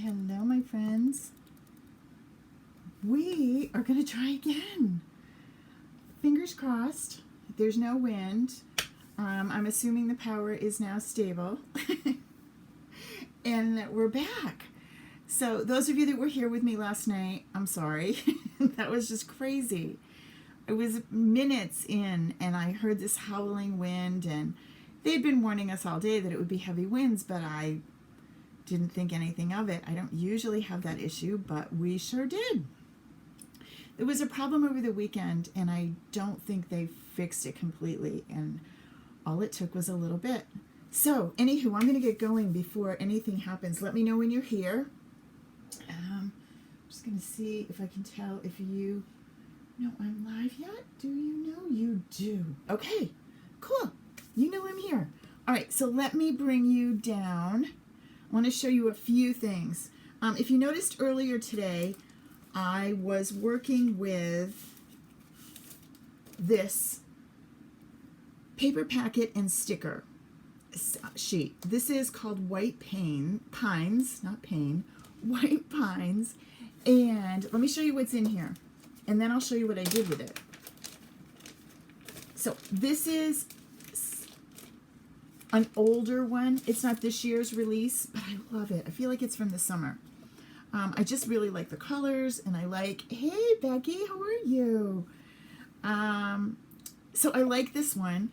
Hello, my friends. We are going to try again. Fingers crossed. There's no wind. I'm assuming the power is now stable. And we're back. So those of you that were here with me last night, I'm sorry. That was just crazy. It was minutes in and I heard this howling wind, and they'd been warning us all day that it would be heavy winds, but I didn't think anything of it. I don't usually have that issue, but we sure did. There was a problem over the weekend, and I don't think they fixed it completely, and all it took was a little bit. So, anywho, I'm going to get going before anything happens. Let me know when you're here. I'm just going to see if I can tell if you know I'm live yet. Do you know? You do. Okay, cool. You know I'm here. All right, so let me bring you down. I want to show you a few things. If you noticed earlier today, I was working with this paper packet and sticker sheet. This is called White Pines, not pain, White Pines. And let me show you what's in here, and then I'll show you what I did with it. So this is an older one. It's not this year's release, but I love it. I feel like it's from the summer. I just really like the colors, and I like, hey Becky, how are you? So I like this one,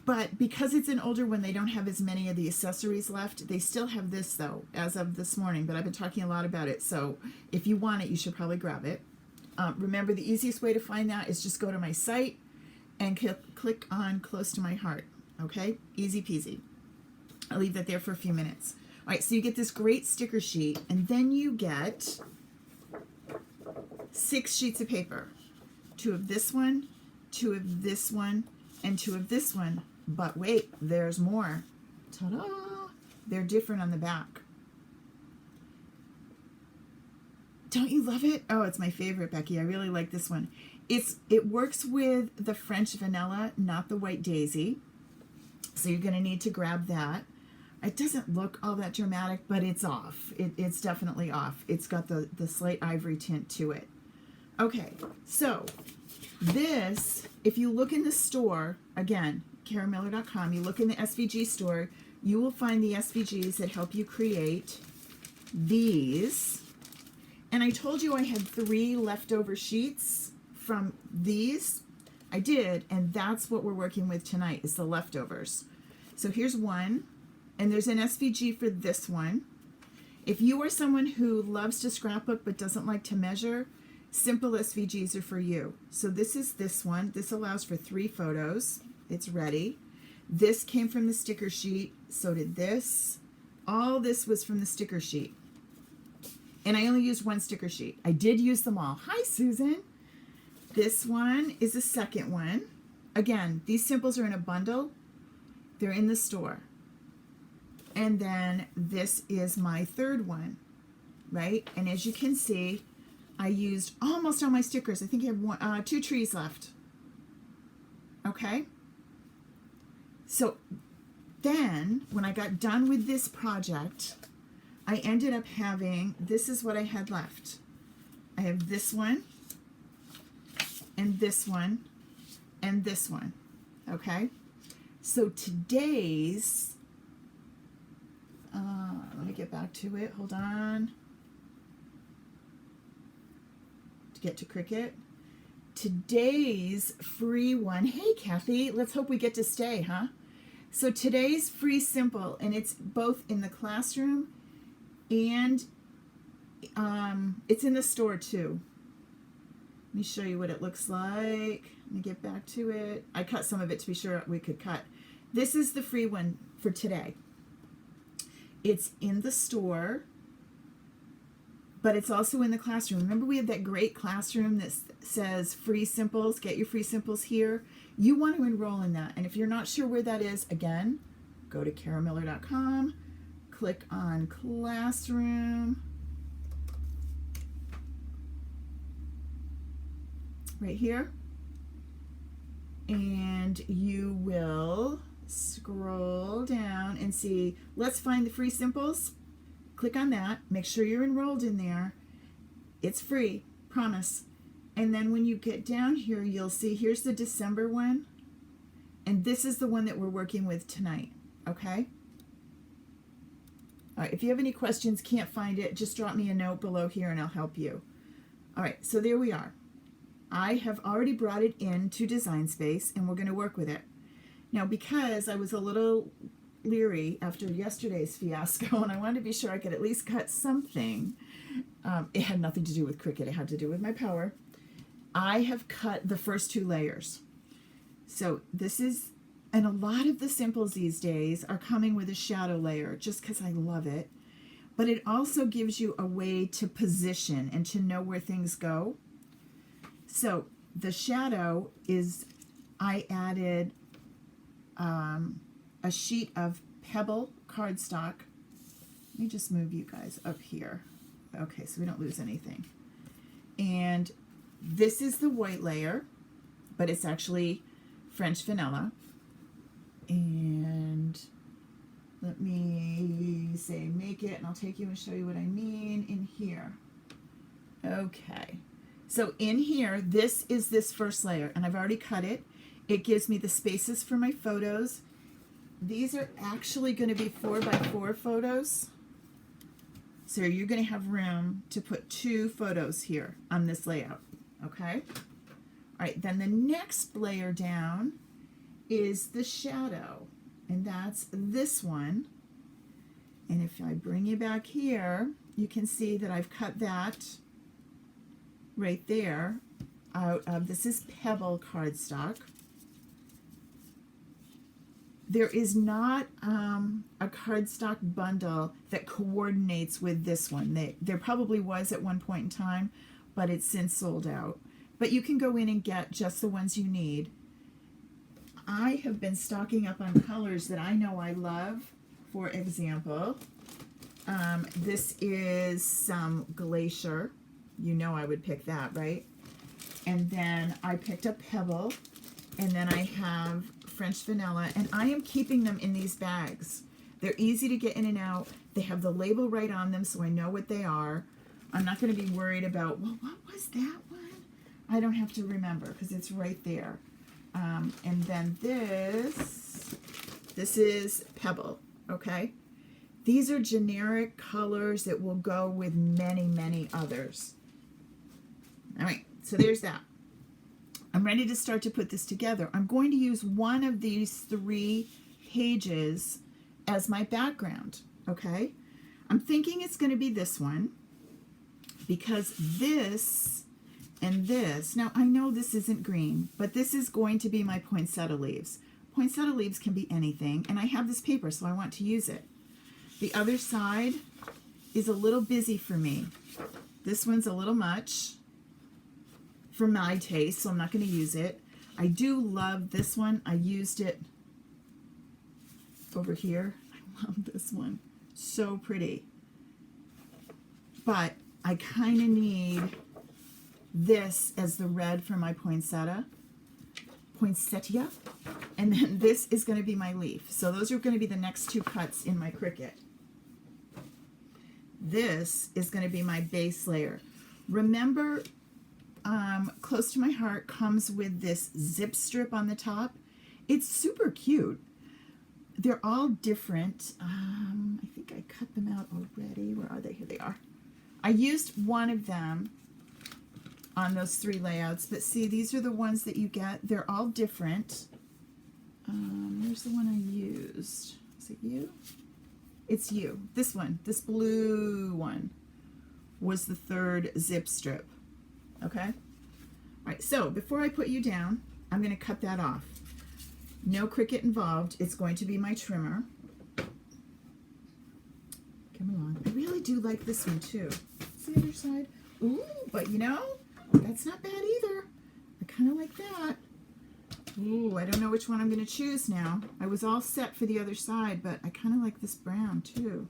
but because it's an older one, they don't have as many of the accessories left. They still have this though, as of this morning, but I've been talking a lot about it. So if you want it, you should probably grab it. Remember, the easiest way to find that is just go to my site and click on Close to My Heart. Okay, easy peasy. I'll leave that there for a few minutes. All right, so you get this great sticker sheet, and then you get 6 sheets of paper. 2 of this one, 2 of this one, and 2 of this one. But wait, there's more. Ta-da! They're different on the back. Don't you love it? Oh, it's my favorite, Becky. I really like this one. It works with the French vanilla, not the white daisy. So you're going to need to grab that. It doesn't look all that dramatic, but it's off. It's definitely off. It's got the slight ivory tint to it. Okay, so this, if you look in the store, again, karamiller.com, you look in the SVG store, you will find the SVGs that help you create these. And I told you I had 3 leftover sheets from these. I did, and that's what we're working with tonight, is the leftovers. So here's one, and there's an SVG for this one. If you are someone who loves to scrapbook but doesn't like to measure, simple SVGs are for you. So this is this one. This allows for 3 photos. It's ready. This came from the sticker sheet. So did this. All this was from the sticker sheet. And I only used 1 sticker sheet. I did use them all. Hi, Susan. This one is the second one. Again, these simples are in a bundle. They're in the store. And then this is my 3rd one, right? And as you can see, I used almost all my stickers. I think I have 2 trees left. Okay? So then, when I got done with this project, I ended up having, this is what I had left. I have this one, and this one, and this one. Okay? So today's, let me get back to it. Hold on. To get to Cricut. Today's free one. Hey, Kathy. Let's hope we get to stay, huh? So today's free simple, and it's both in the classroom and it's in the store too. Let me show you what it looks like. Let me get back to it. I cut some of it to be sure we could cut. This is the free one for today. It's in the store, but it's also in the classroom. Remember, we have that great classroom that says free simples, get your free simples here. You want to enroll in that. And if you're not sure where that is, again, go to karamiller.com, click on classroom. Right here. And you will scroll down and see, let's find the free simples. click on that. Make sure you're enrolled in there. It's free, promise. And then when you get down here, you'll see here's the December one. And this is the one that we're working with tonight, okay? All right, if you have any questions, can't find it, just drop me a note below here and I'll help you. All right, so there we are. I have already brought it into Design Space and we're going to work with it. Now, because I was a little leery after yesterday's fiasco and I wanted to be sure I could at least cut something, it had nothing to do with Cricut, it had to do with my power. I have cut the first 2 layers. So this is, and a lot of the simples these days are coming with a shadow layer just because I love it. But it also gives you a way to position and to know where things go. So the shadow is, I added a sheet of Pebble Cardstock. Let me just move you guys up here. Okay, so we don't lose anything. And this is the white layer, but it's actually French vanilla. And let me say make it, and I'll take you and show you what I mean in here. Okay, so in here, this is this first layer, and I've already cut it. It gives me the spaces for my photos. These are actually going to be 4x4 photos. So you're going to have room to put 2 photos here on this layout, okay? All right, then the next layer down is the shadow, and that's this one. And if I bring you back here, you can see that I've cut that right there out of, this is Pebble Cardstock. There is not a cardstock bundle that coordinates with this one. There probably was at one point in time, but it's since sold out. But you can go in and get just the ones you need. I have been stocking up on colors that I know I love. For example, this is some Glacier. You know I would pick that, right? And then I picked up Pebble, and then I have French vanilla, and I am keeping them in these bags. They're easy to get in and out. They have the label right on them, so I know what they are. I'm not going to be worried about, well, what was that one? I don't have to remember because it's right there. And then this is Pebble, okay? These are generic colors that will go with many, many others. All right, so there's that. I'm ready to start to put this together. I'm going to use one of these 3 pages as my background, okay? I'm thinking it's going to be this one because this and this, now I know this isn't green, but this is going to be my poinsettia leaves. Poinsettia leaves can be anything, and I have this paper, so I want to use it. The other side is a little busy for me. This one's a little much for my taste, so I'm not going to use it. I do love this one. I used it over here. I love this one. So pretty. But I kind of need this as the red for my poinsettia. And then this is going to be my leaf. So those are going to be the next 2 cuts in my Cricut. This is going to be my base layer. Remember, Close to My Heart comes with this zip strip on the top. It's super cute. They're all different. I think I cut them out already. Where are they? Here they are. I used one of them on those 3 layouts, but see, these are the ones that you get. They're all different. Where's the one I used? Is it you? It's you. This one, this blue one, was the 3rd zip strip. Okay? All right, so before I put you down, I'm going to cut that off. No Cricut involved. It's going to be my trimmer. Come along. I really do like this one too. What's the other side? Ooh, but you know, that's not bad either. I kind of like that. Ooh, I don't know which one I'm going to choose now. I was all set for the other side, but I kind of like this brown too,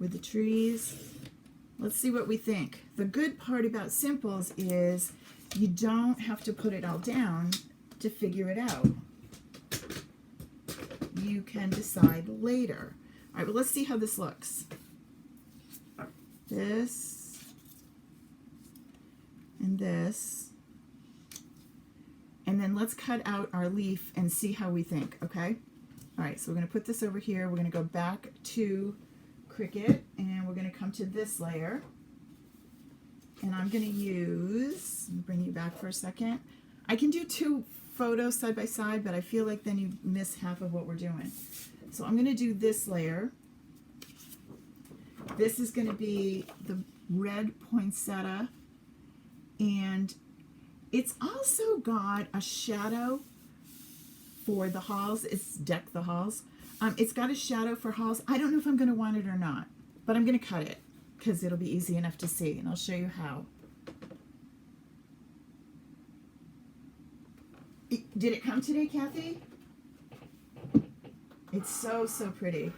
with the trees. Let's see what we think. The good part about simples is you don't have to put it all down to figure it out. You can decide later. All right, well, let's see how this looks. this and this. And then let's cut out our leaf and see how we think, okay? All right, so we're going to put this over here. We're going to go back to Cricut, and we're going to come to this layer. And I'm going to use, let me bring you back for a second. I can do 2 photos side by side, but I feel like then you miss half of what we're doing. So I'm going to do this layer. This is going to be the red poinsettia, and it's also got a shadow for the halls. It's deck the halls. It's got a shadow for halls. I don't know if I'm going to want it or not, but I'm going to cut it because it'll be easy enough to see, and I'll show you how. Did it come today, Kathy? It's so, so pretty.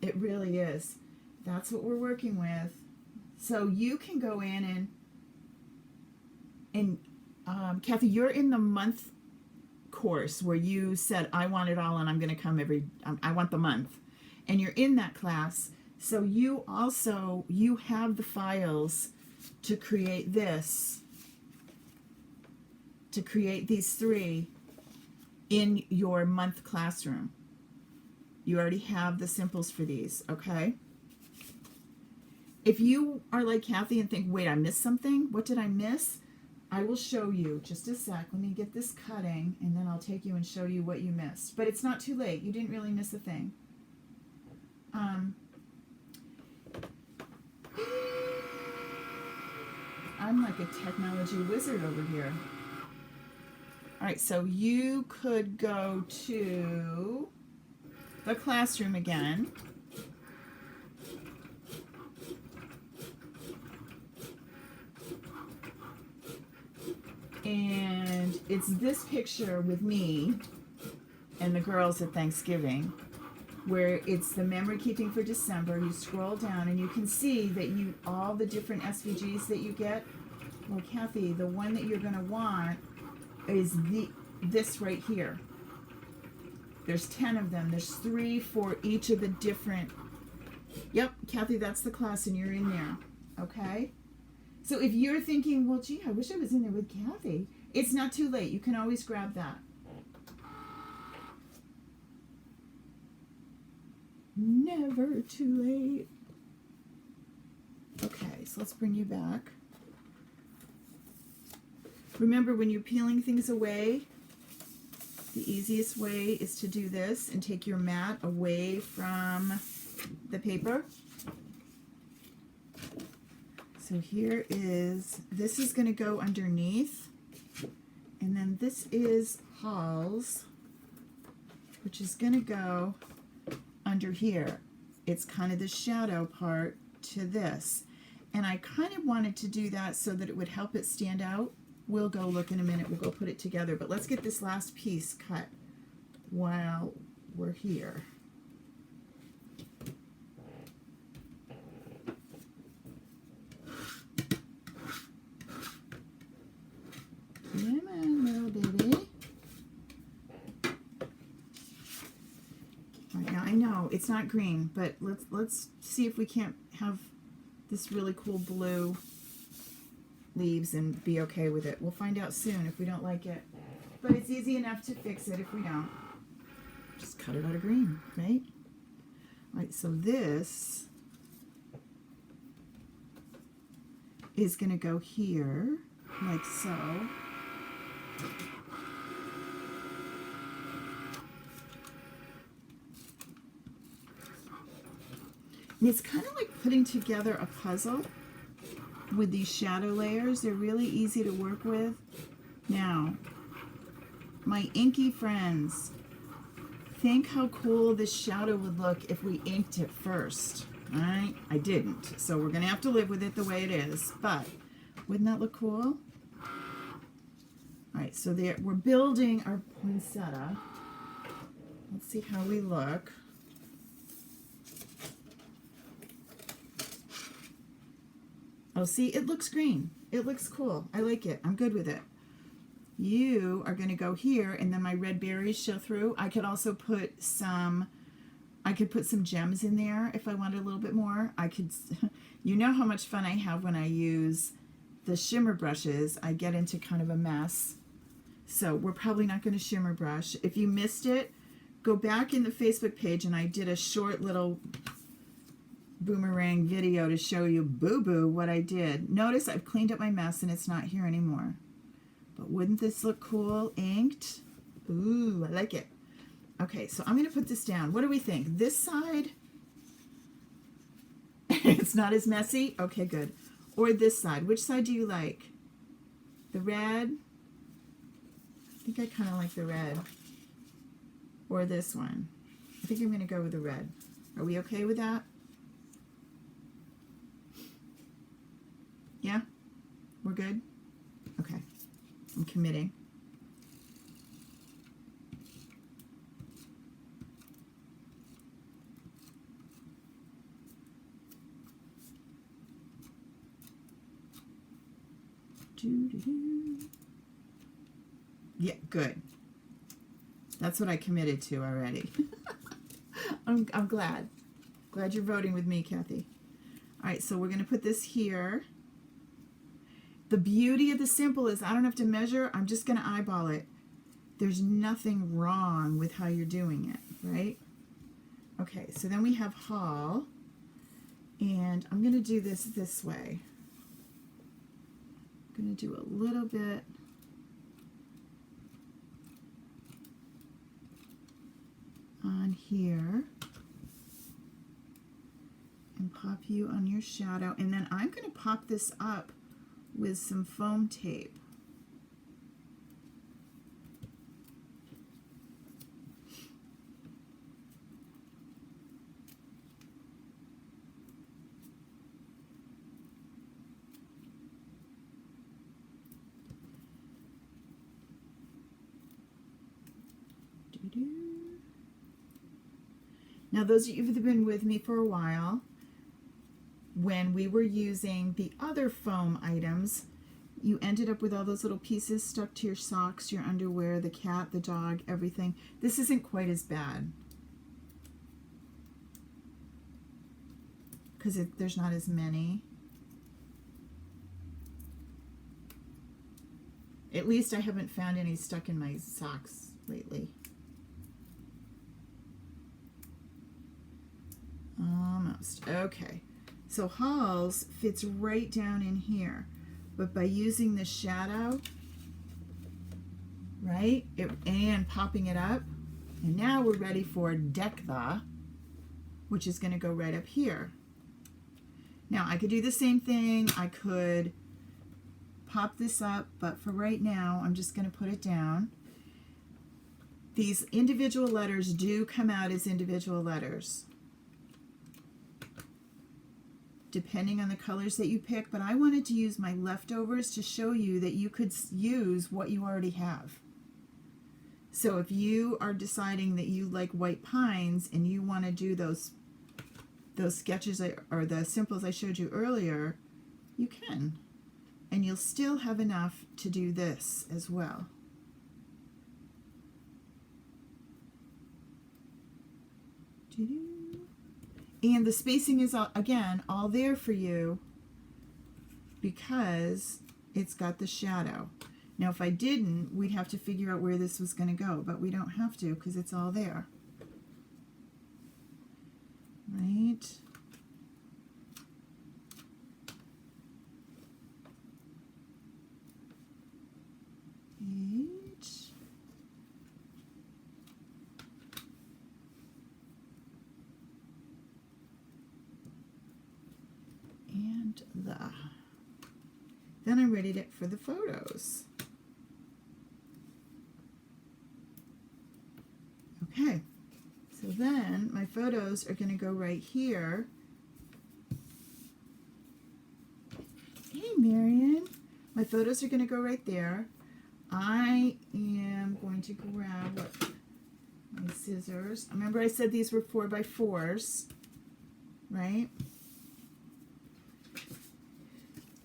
It really is. That's what we're working with. So you can go in and Kathy, you're in the month course where you said, I want it all and I'm going to come I want the month. And you're in that class. So you have the files to create this, to create these 3 in your month classroom. You already have the simples for these, okay? If you are like Kathy and think, wait, I missed something. What did I miss? I will show you. Just a sec. Let me get this cutting, and then I'll take you and show you what you missed. But it's not too late. You didn't really miss a thing. I'm like a technology wizard over here. All right, so you could go to the classroom again. And it's this picture with me and the girls at Thanksgiving, where it's the memory keeping for December. You scroll down and you can see that all the different SVGs that you get. Well, Kathy, the one that you're going to want is this right here. There's 10 of them. There's 3 for each of the different. Yep, Kathy, that's the class, and you're in there. Okay? So if you're thinking, well, gee, I wish I was in there with Kathy, it's not too late. You can always grab that. Never too late. Okay, so let's bring you back. Remember, when you're peeling things away, the easiest way is to do this and take your mat away from the paper. So this is going to go underneath, and then this is Hall's, which is going to go under here. It's kind of the shadow part to this, and I kind of wanted to do that so that it would help it stand out. We'll go look in a minute. We'll go put it together, but let's get this last piece cut while we're here. Come on, little baby. All right, now I know it's not green, but let's see if we can't have this really cool blue leaves and be okay with it. We'll find out soon if we don't like it. But it's easy enough to fix it if we don't. Just cut it out of green, right? All right, so this is going to go here, like so. And it's kind of like putting together a puzzle with these shadow layers. They're really easy to work with. Now, my inky friends, think how cool this shadow would look if we inked it first. All right, I didn't, so we're gonna have to live with it the way it is, but wouldn't that look cool? All right, so there, we're building our poinsettia. Let's see how we look. Oh, see, it looks green. It looks cool. I like it. I'm good with it. You are going to go here, and then my red berries show through. I could also put some I could put some gems in there if I wanted a little bit more. I could, you know how much fun I have when I use the shimmer brushes. I get into kind of a mess. So we're probably not going to shimmer brush. If you missed it, go back in the Facebook page and I did a short little boomerang video to show you boo-boo what I did. Notice I've cleaned up my mess and it's not here anymore. But wouldn't this look cool inked? Ooh, I like it. Okay, so I'm going to put this down. What do we think? This side? It's not as messy? Okay, good. Or this side? Which side do you like? The red? I think I kind of like the red. Or this one? I think I'm going to go with the red. Are we okay with that? Yeah? We're good? Okay. I'm committing. Yeah, good. That's what I committed to already. I'm glad. Glad you're voting with me, Kathy. All right, so we're going to put this here. The beauty of the Simple is I don't have to measure. I'm just going to eyeball it. There's nothing wrong with how you're doing it, right? Okay, so then we have haul. And I'm going to do this way. I'm going to do a little bit on here and pop you on your shadow, and then I'm going to pop this up with some foam tape. Now, those of you who've been with me for a while, when we were using the other foam items, you ended up with all those little pieces stuck to your socks, your underwear, the cat, the dog, everything. This isn't quite as bad because there's not as many. At least I haven't found any stuck in my socks lately. Almost. Okay. So Halls fits right down in here. But by using the shadow, right, and popping it up, and now we're ready for Deck the, which is going to go right up here. Now, I could do the same thing. I could pop this up, but for right now, I'm just going to put it down. These individual letters do come out as individual letters, depending on the colors that you pick, but I wanted to use my leftovers to show you that you could use what you already have. So if you are deciding that you like white pines and you want to do those sketches or the simples I showed you earlier, you can. And you'll still have enough to do this as well. And the spacing is, again, all there for you because it's got the shadow. Now, if I didn't, we'd have to figure out where this was going to go, but we don't have to because it's all there. Right? Then I'm ready for the photos. Okay, so then my photos are going to go right here. Hey, Marion. My photos are going to go right there. I am going to grab my scissors. Remember I said these were 4x4s, right?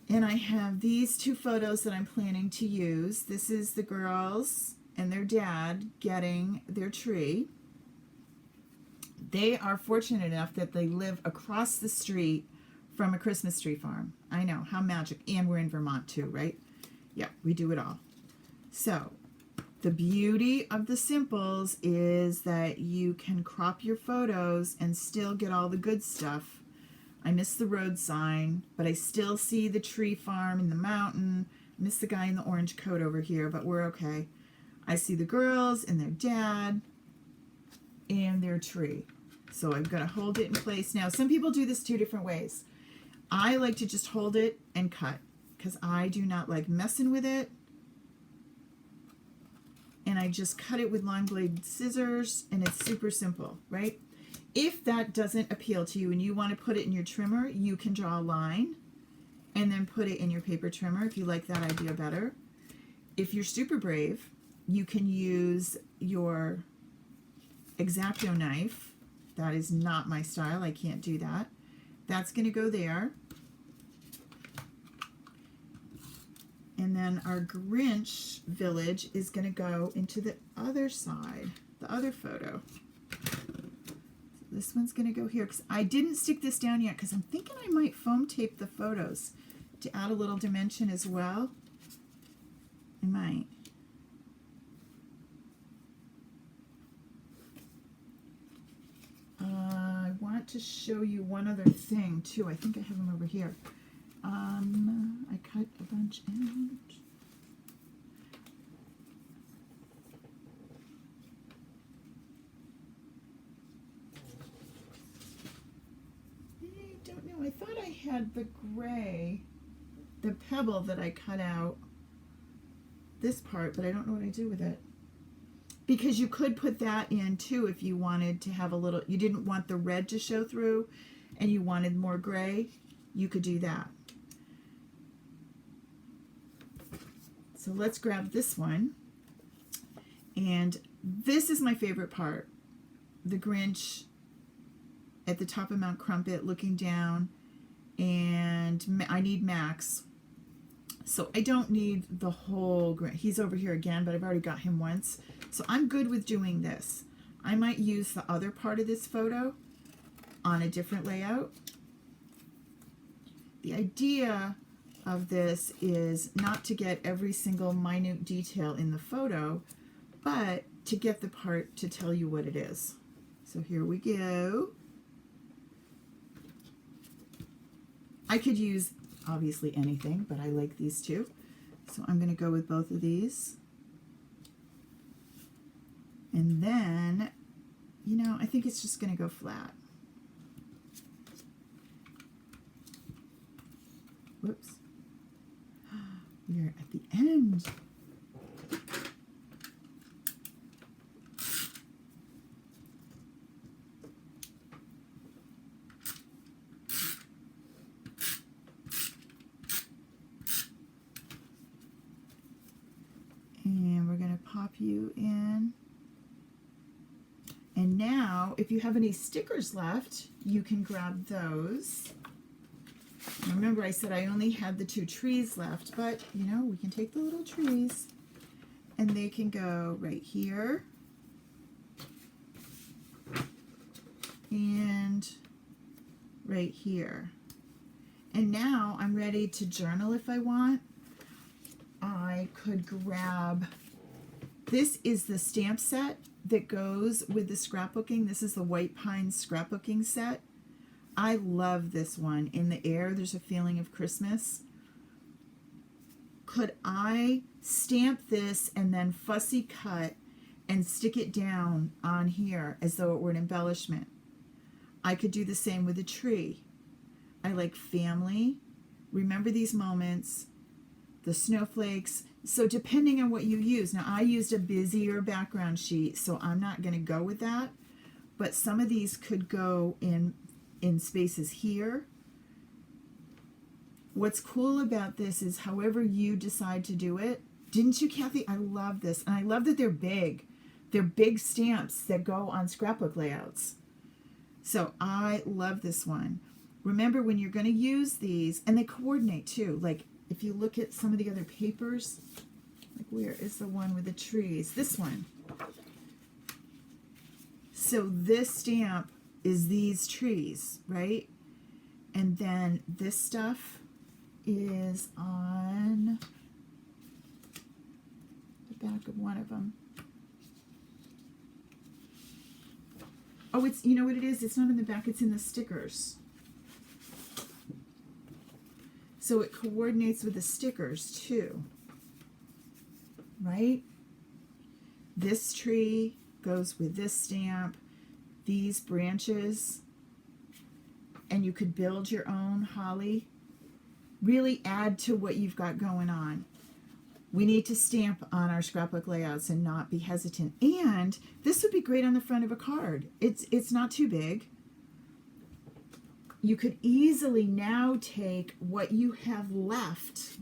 And I have these two photos that I'm planning to use. This is the girls and their dad getting their tree. They are fortunate enough that they live across the street from a Christmas tree farm. I know, how magic. And we're in Vermont too, right? Yeah, we do it all. So the beauty of the Simples is that you can crop your photos and still get all the good stuff. I miss the road sign, but I still see the tree farm in the mountain. I miss the guy in the orange coat over here, but we're okay. I see the girls and their dad and their tree. So I'm going to hold it in place. Now, some people do this two different ways. I like to just hold it and cut because I do not like messing with it. And I just cut it with long blade scissors, and it's super simple, right? If that doesn't appeal to you and you want to put it in your trimmer, you can draw a line and then put it in your paper trimmer if you like that idea better. If you're super brave, you can use your X-Acto knife. That is not my style. I can't do that. That's going to go there. And then our Grinch village is going to go into the other side, the other photo. So this one's going to go here because I didn't stick this down yet because I'm thinking I might foam tape the photos to add a little dimension as well. I might. I want to show you one other thing too. I think I have them over here. I cut a bunch out. I don't know. I thought I had the gray, the pebble that I cut out, this part, but I don't know what I do with it. Because you could put that in too if you wanted to have a little, you didn't want the red to show through and you wanted more gray, you could do that. So let's grab this one. And this is my favorite part. The Grinch at the top of Mount Crumpet looking down, and I need Max. So I don't need the whole Grinch. He's over here again, but I've already got him once. So I'm good with doing this. I might use the other part of this photo on a different layout. The idea of this is not to get every single minute detail in the photo, but to get the part to tell you what it is. So here we go. I could use obviously anything, but I like these two. So I'm going to go with both of these. And then, you know, I think it's just going to go flat. Whoops. We are at the end. And we're going to pop you in. And now, if you have any stickers left, you can grab those. Remember I said I only had the 2 trees left, but you know, we can take the little trees and they can go right here and right here. And now I'm ready to journal if I want. I could grab, this is the stamp set that goes with the scrapbooking. This is the White Pine scrapbooking set. I love this one. In the air, there's a feeling of Christmas. Could I stamp this and then fussy cut and stick it down on here as though it were an embellishment? I could do the same with a tree. I like family. Remember these moments. The snowflakes. So depending on what you use. Now I used a busier background sheet, so I'm not going to go with that. But some of these could go in spaces here. What's cool about this is however you decide to do it. Didn't you, Kathy? I love this. And I love that they're big. They're big stamps that go on scrapbook layouts. So I love this one. Remember when you're going to use these, and they coordinate too. Like if you look at some of the other papers, like where is the one with the trees? This one. So this stamp is these trees, right? And then this stuff is on the back of one of them. Oh, it's, you know what it is? It's not in the back, it's in the stickers. So it coordinates with the stickers too, right? This tree goes with this stamp, these branches, and you could build your own holly. Really add to what you've got going on. We need to stamp on our scrapbook layouts and not be hesitant. And this would be great on the front of a card. It's not too big. You could easily now take what you have left.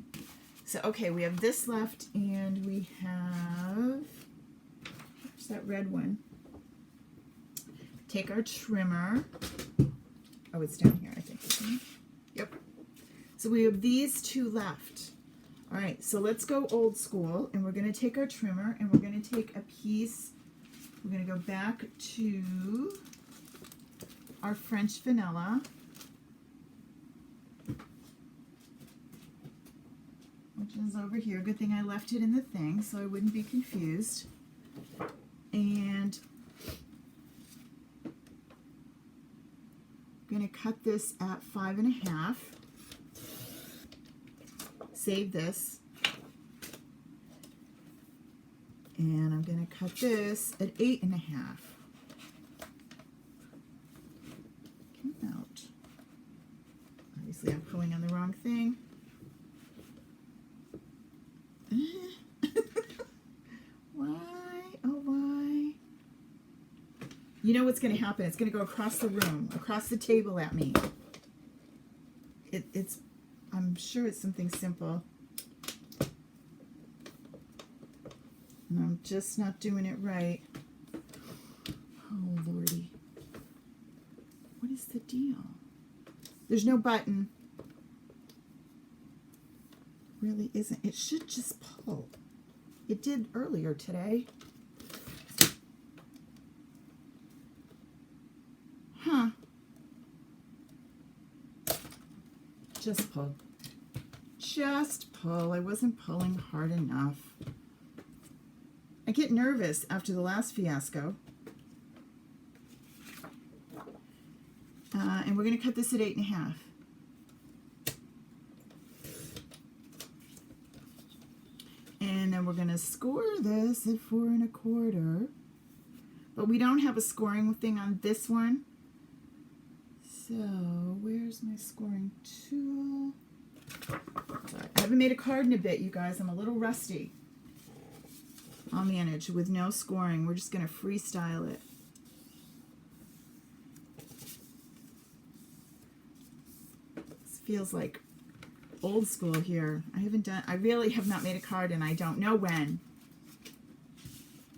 So, okay, we have this left and we have, where's that red one? Take our trimmer. Oh, it's down here, I think. Isn't it? Yep. So we have these two left. All right, so let's go old school, and we're going to take our trimmer, and we're going to take a piece. We're going to go back to our French vanilla, which is over here. Good thing I left it in the thing so I wouldn't be confused. And I'm going to cut this at 5.5. Save this. And I'm going to cut this at 8.5. Come out. Obviously I'm pulling on the wrong thing. Why? Oh, why? You know what's going to happen? It's going to go across the room, across the table at me. It's I'm sure it's something simple. And I'm just not doing it right. Oh, Lordy. What is the deal? There's no button. Really isn't. It should just pull. It did earlier today. Huh. Just pull. Just pull. I wasn't pulling hard enough. I get nervous after the last fiasco. And we're going to cut this at 8.5. And then we're going to score this at 4.25. But we don't have a scoring thing on this one. So, where's my scoring tool? Sorry, I haven't made a card in a bit, you guys. I'm a little rusty. I'll manage with no scoring. We're just going to freestyle it. This feels like old school here. I really have not made a card and I don't know when.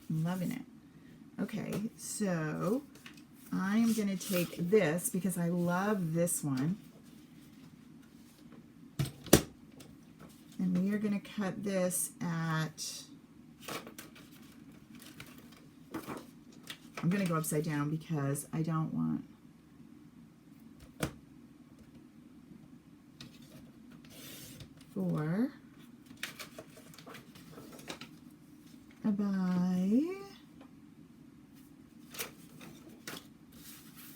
I'm loving it. Okay, so I am going to take this because I love this one. And we are going to cut this at, I'm going to go upside down because I don't want, for a by,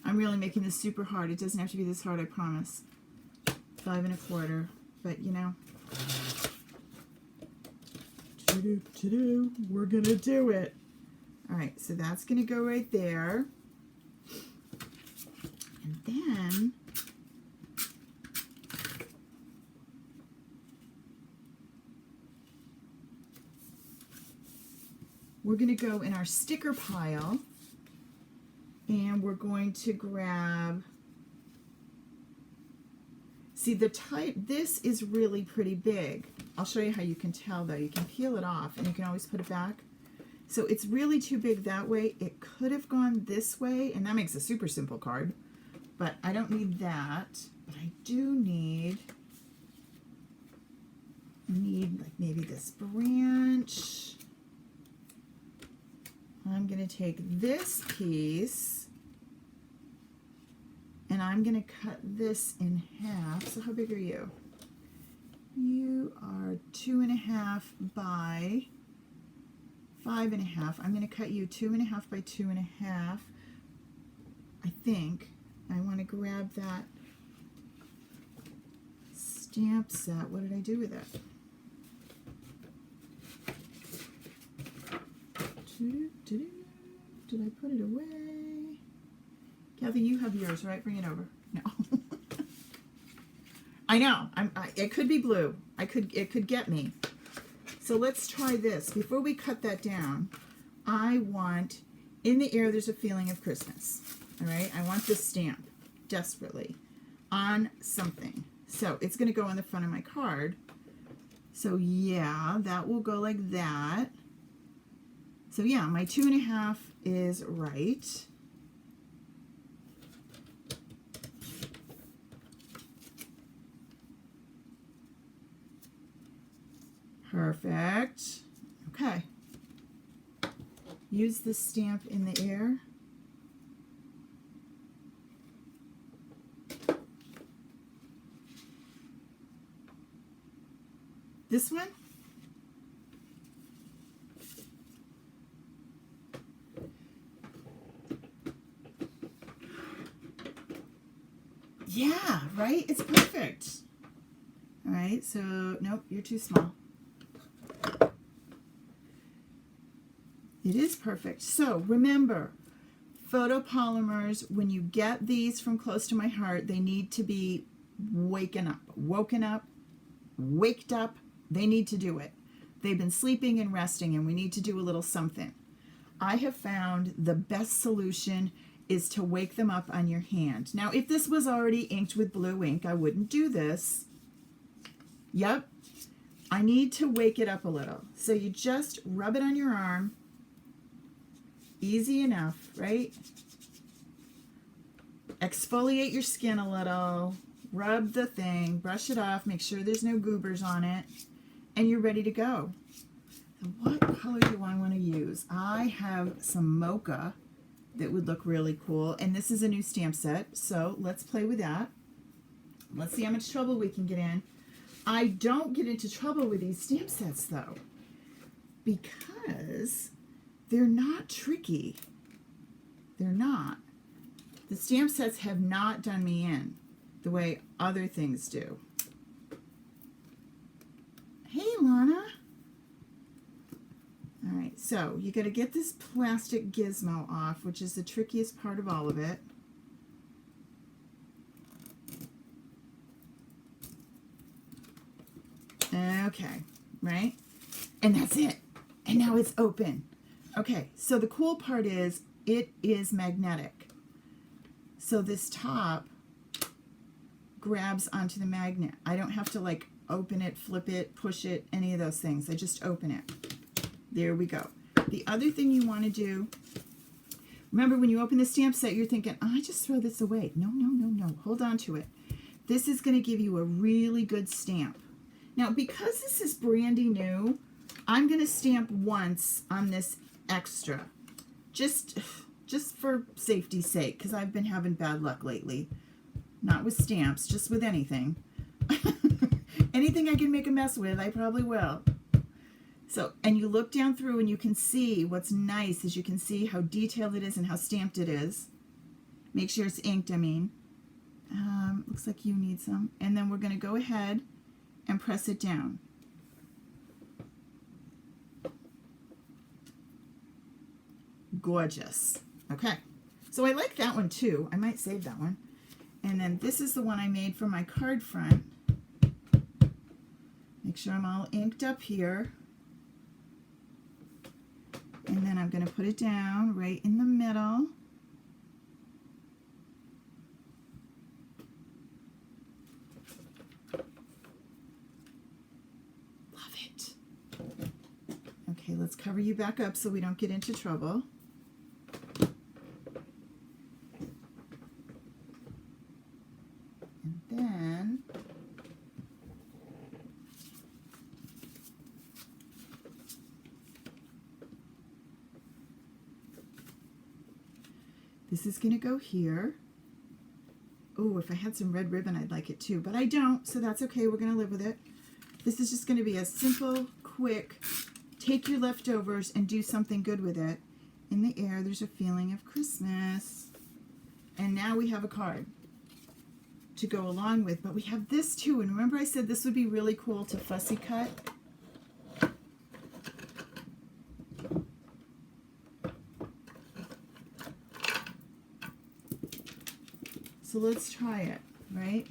I'm really making this super hard. It doesn't have to be this hard, I promise. 5.25, but you know, we're gonna do it. All right, so that's gonna go right there. And then we're gonna go in our sticker pile and we're going to grab, see the type, this is really pretty big. I'll show you how you can tell though. You can peel it off and you can always put it back. So it's really too big that way. It could have gone this way and that makes a super simple card, but I don't need that. But I do need like maybe this branch. I'm going to take this piece and I'm going to cut this in half. So how big are you? You are 2.5 by 5.5. I'm going to cut you 2.5 by 2.5. I think I want to grab that stamp set. What did I do with it? Did I put it away? Kathy, you have yours, right? Bring it over. No. I know. It could be blue. It could get me. So let's try this. Before we cut that down, I want, in the air there's a feeling of Christmas. All right? I want this stamp desperately on something. So it's going to go on the front of my card. So yeah, that will go like that. So yeah, my 2.5 is right. Perfect. Okay. Use the stamp in the air. This one? Yeah, right? It's perfect. All right, so nope, you're too small. It is perfect. So remember, photopolymers, when you get these from close to my heart, they need to be woken up, waked up. They need to do it. They've been sleeping and resting, and we need to do a little something. I have found the best solution is to wake them up on your hand. Now, if this was already inked with blue ink, I wouldn't do this. Yep. I need to wake it up a little. So you just rub it on your arm. Easy enough, right? Exfoliate your skin a little. Rub the thing. Brush it off. Make sure there's no goobers on it. And you're ready to go. So what color do I want to use? I have some mocha that would look really cool. And this is a new stamp set. So let's play with that. Let's see how much trouble we can get in. I don't get into trouble with these stamp sets though, because they're not tricky. They're not. The stamp sets have not done me in the way other things do. Hey, Lana. All right, so you got to get this plastic gizmo off, which is the trickiest part of all of it. Okay, right? And that's it. And now it's open. Okay, so the cool part is it is magnetic. So this top grabs onto the magnet. I don't have to like open it, flip it, push it, any of those things. I just open it. There we go. The other thing you want to do, remember when you open the stamp set, you're thinking, oh, I just throw this away. No, no, no, no. Hold on to it. This is going to give you a really good stamp. Now, because this is brandy new, I'm going to stamp once on this extra, just for safety's sake, because I've been having bad luck lately. Not with stamps, just with anything. Anything I can make a mess with, I probably will. So, and you look down through and you can see what's nice is you can see how detailed it is and how stamped it is. Make sure it's inked, I mean. Looks like you need some. And then we're going to go ahead and press it down. Gorgeous. Okay, so I like that one too. I might save that one. And then this is the one I made for my card front. Make sure I'm all inked up here. And then I'm going to put it down right in the middle. Love it. Okay, let's cover you back up so we don't get into trouble. And then This is going to go here. Oh, if I had some red ribbon, I'd like it too, but I don't, so that's okay. We're going to live with it. This is just going to be a simple, quick, take your leftovers and do something good with it. In the air, there's a feeling of Christmas. And now we have a card to go along with, but we have this too. And remember I said this would be really cool to fussy cut? So let's try it, right?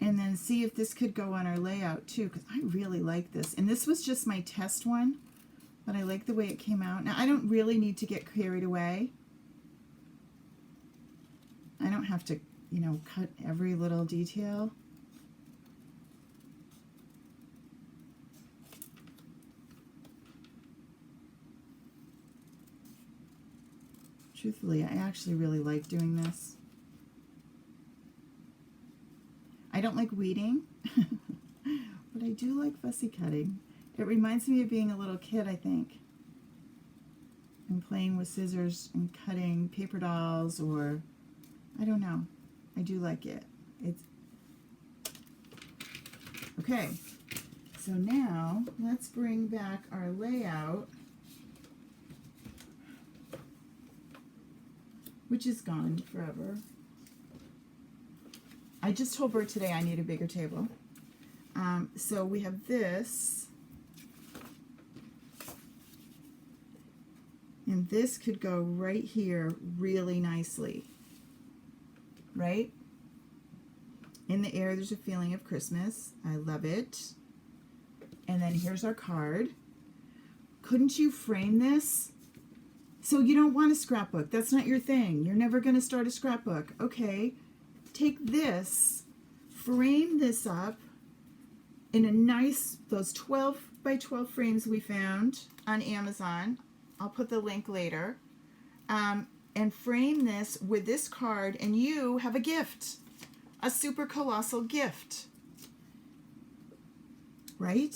And then see if this could go on our layout too, because I really like this. And this was just my test one, but I like the way it came out. Now, I don't really need to get carried away. I don't have to, you know, cut every little detail. Truthfully, I actually really like doing this. I don't like weeding, but I do like fussy cutting. It reminds me of being a little kid, I think, and playing with scissors and cutting paper dolls, or I don't know. I do like it. It's okay. So now let's bring back our layout, which is gone forever. I just told Bert today I need a bigger table. So we have this, and this could go right here really nicely, right? In the air, there's a feeling of Christmas. I love it. And then here's our card. Couldn't you frame this? So you don't want a scrapbook. That's not your thing. You're never going to start a scrapbook. Okay. Take this, frame this up in a nice, those 12 by 12 frames we found on Amazon. I'll put the link later. And frame this with this card, and you have a gift, a super colossal gift, right?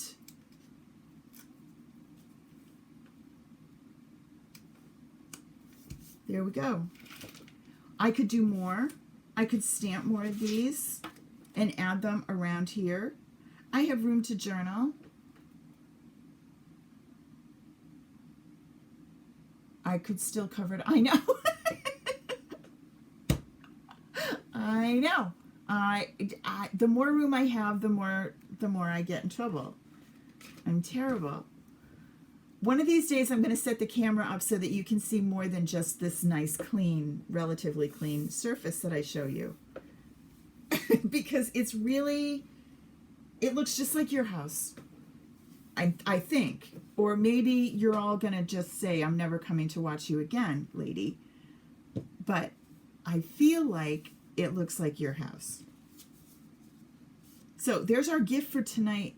There we go. I could do more. I could stamp more of these and add them around here. I have room to journal. I could still cover it. I know. I know. The more room I have, the more I get in trouble. I'm terrible. One of these days I'm going to set the camera up so that you can see more than just this nice, clean, relatively clean surface that I show you. Because it's really, it looks just like your house, I think. Or maybe you're all going to just say, I'm never coming to watch you again, lady. But I feel like it looks like your house. So there's our gift for tonight.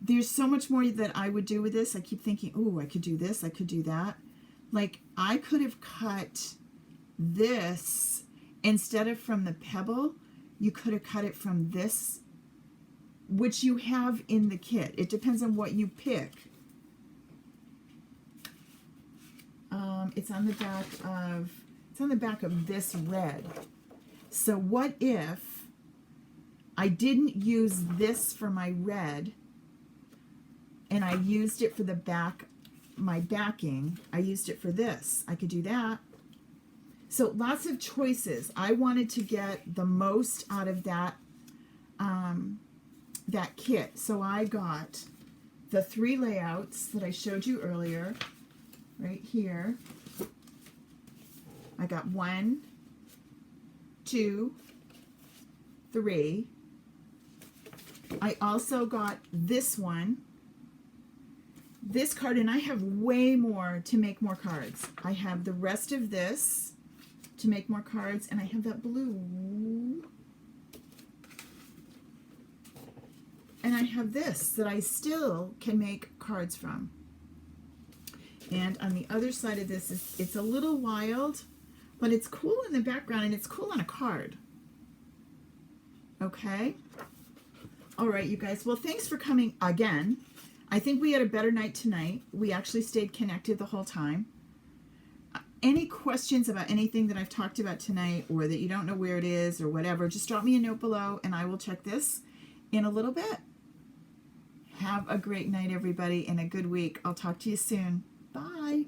There's so much more that I would do with this. I keep thinking, oh, I could do this, I could do that. Like, I could have cut this, instead of from the pebble, you could have cut it from this, which you have in the kit. It depends on what you pick. It's on the back of this red. So what if I didn't use this for my red, and I used it for the back, my backing. I used it for this. I could do that. So lots of choices. I wanted to get the most out of that, that kit. So I got the 3 layouts that I showed you earlier, right here. I got 1, 2, 3. I also got this one. This card, and I have way more to make more cards. I have the rest of this to make more cards, and I have that blue. And I have this that I still can make cards from. And on the other side of this, it's a little wild, but it's cool in the background, and it's cool on a card. Okay? All right, you guys. Well, thanks for coming again. I think we had a better night tonight. We actually stayed connected the whole time. Any questions about anything that I've talked about tonight, or that you don't know where it is or whatever, just drop me a note below and I will check this in a little bit. Have a great night, everybody, and a good week. I'll talk to you soon. Bye.